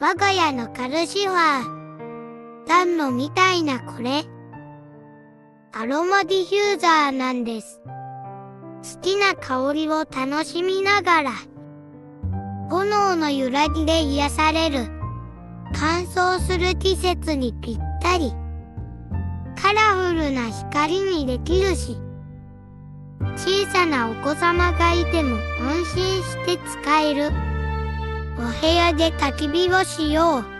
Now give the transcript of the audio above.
我が家のカルシファー。暖炉みたいなこれ。アロマディフューザーなんです。好きな香りを楽しみながら、炎の揺らぎで癒される。乾燥する季節にぴったり。カラフルな光にできるし、小さなお子様がいても安心して使える。お部屋で焚き火をしよう。